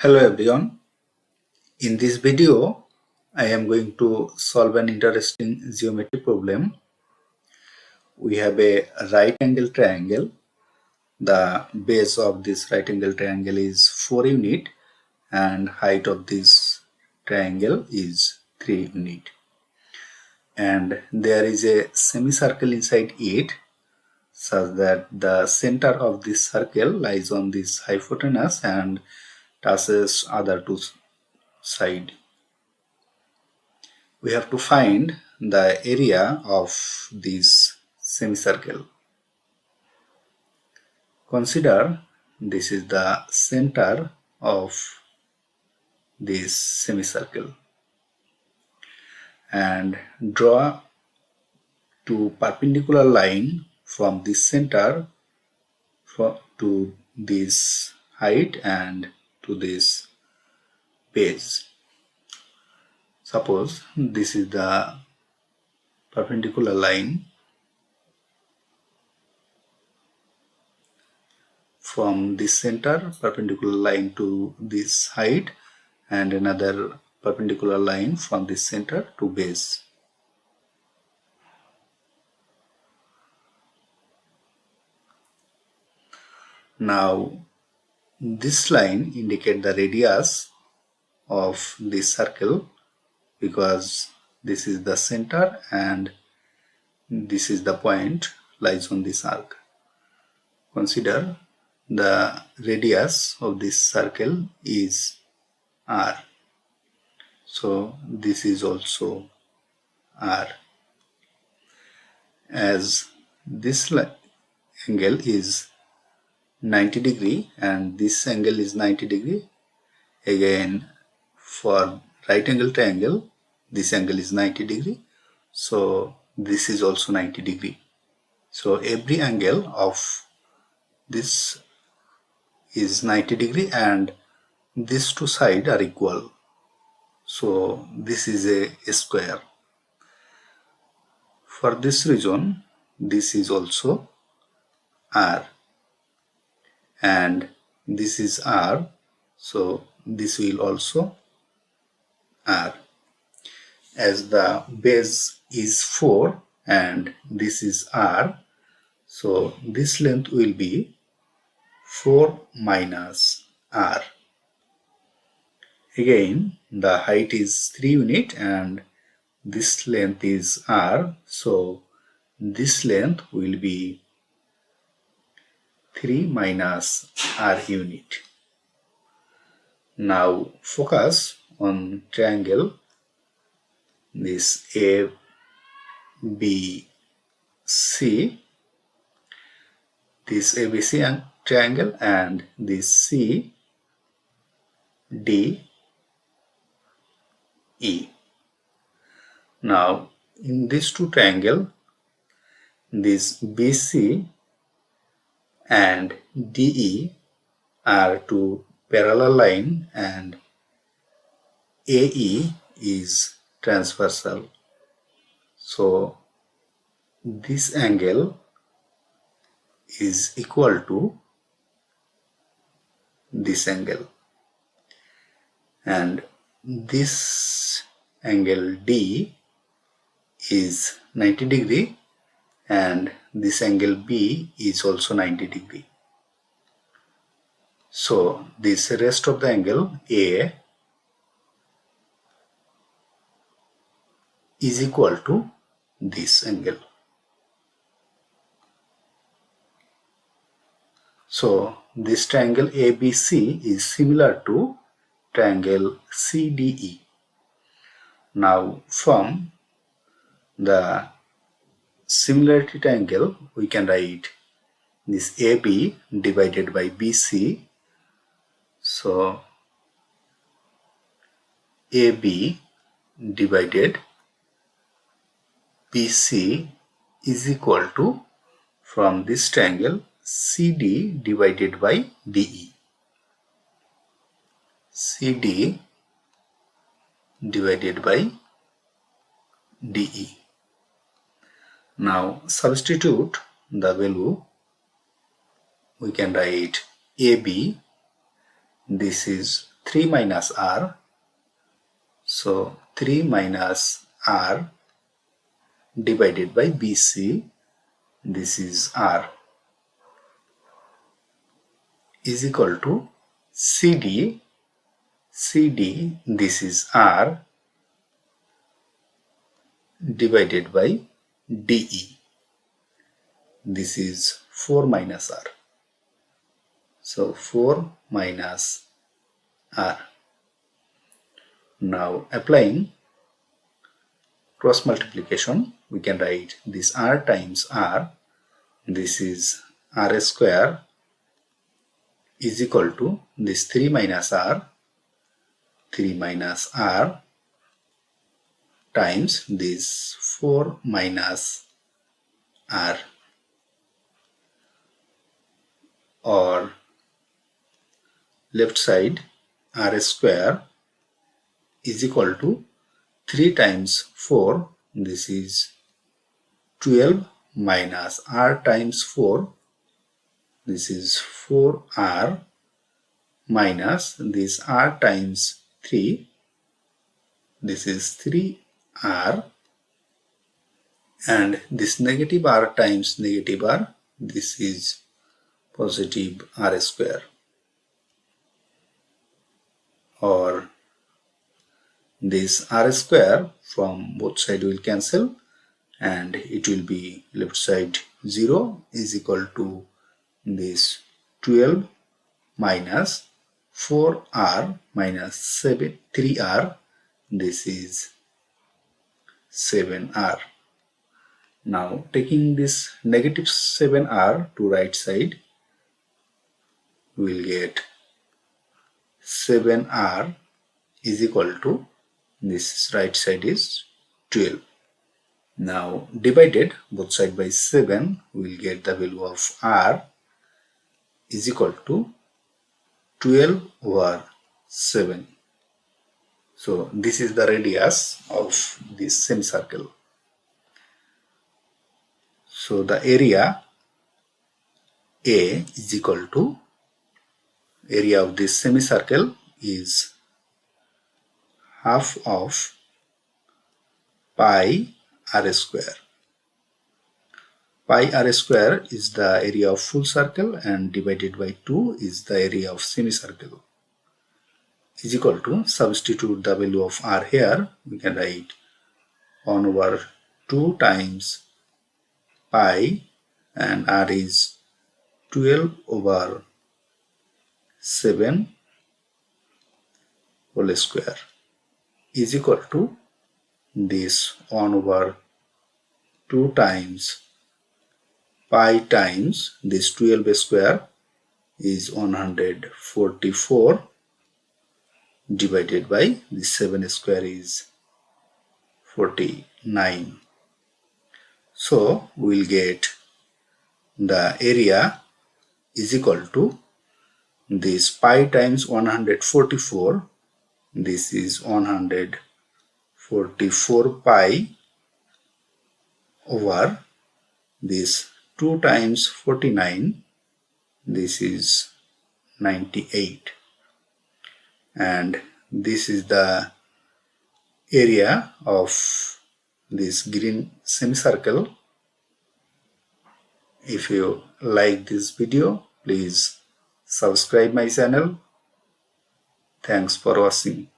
Hello everyone. In this video, I am going to solve an interesting geometry problem. We have a right angle triangle. The base of this right angle triangle is 4 unit and height of this triangle is 3 unit. And there is a semicircle inside it such that the center of this circle lies on this hypotenuse and touches other two sides. We have to find the area of this semicircle. Consider this is the center of this semicircle and draw two perpendicular line from this center to this height and to this base. Suppose this is the perpendicular line from this center, perpendicular line to this height, and another perpendicular line from this center to base. Now this line indicates the radius of this circle because this is the center and this is the point lies on this arc. Consider the radius of this circle is r. So this is also r. As this angle is 90 degree and this angle is 90 degree, again for right angle triangle this angle is 90 degree, so this is also 90 degree. So every angle of this is 90 degree and these two sides are equal, so this is a square. For this reason this is also r and this is r, so this will also r. As the base is 4 and this is r, so this length will be 4 minus r. Again the height is 3 unit and this length is r, so this length will be 3 minus r unit. Now focus on triangle this A, B, C, this ABC triangle and this C, D, E. Now in these two triangles, this BC and DE are two parallel lines and AE is transversal. So this angle is equal to this angle and this angle D is 90 degree and this angle B is also 90 degree. So this rest of the angle A is equal to this angle. So this triangle ABC is similar to triangle CDE. Now from the similarity triangle we can write this AB divided by BC. So AB divided BC is equal to, from this triangle, CD divided by DE. CD divided by DE. Now substitute the value. We can write AB, this is 3 minus r. So 3 minus r divided by BC, this is r, is equal to CD, this is r, divided by DE, this is 4 minus r. So 4 minus r. Now applying cross multiplication, we can write this r times r, this is r square, is equal to this 3 minus r, 3 minus r times this 4 minus r, or left side r square is equal to 3 times 4, this is 12 minus r times 4, this is 4r, minus this r times 3, this is 3r, and this negative r times negative r, this is positive r square, or this r square from both sides will cancel and it will be left side 0 is equal to this 12 minus 4r minus 3r, this is 7r. Now taking this negative 7r to right side, we will get 7r is equal to, this right side is 12. Now divided both sides by 7, we will get the value of r is equal to 12 over 7. So this is the radius of this semicircle. So the area A is equal to, area of this semicircle is half of pi r square. Pi r square is the area of full circle and divided by 2 is the area of semicircle, is equal to, substitute the value of r here, we can write 1 over 2 times pi, and r is 12 over 7 whole square, is equal to this 1 over 2 times pi times this 12 square is 144 divided by this 7 square is 49. So we will get the area is equal to this pi times 144, this is 144 pi over this 2 times 49, this is 98, and this is the area of this green semicircle. If you like this video, please subscribe my channel. Thanks for watching.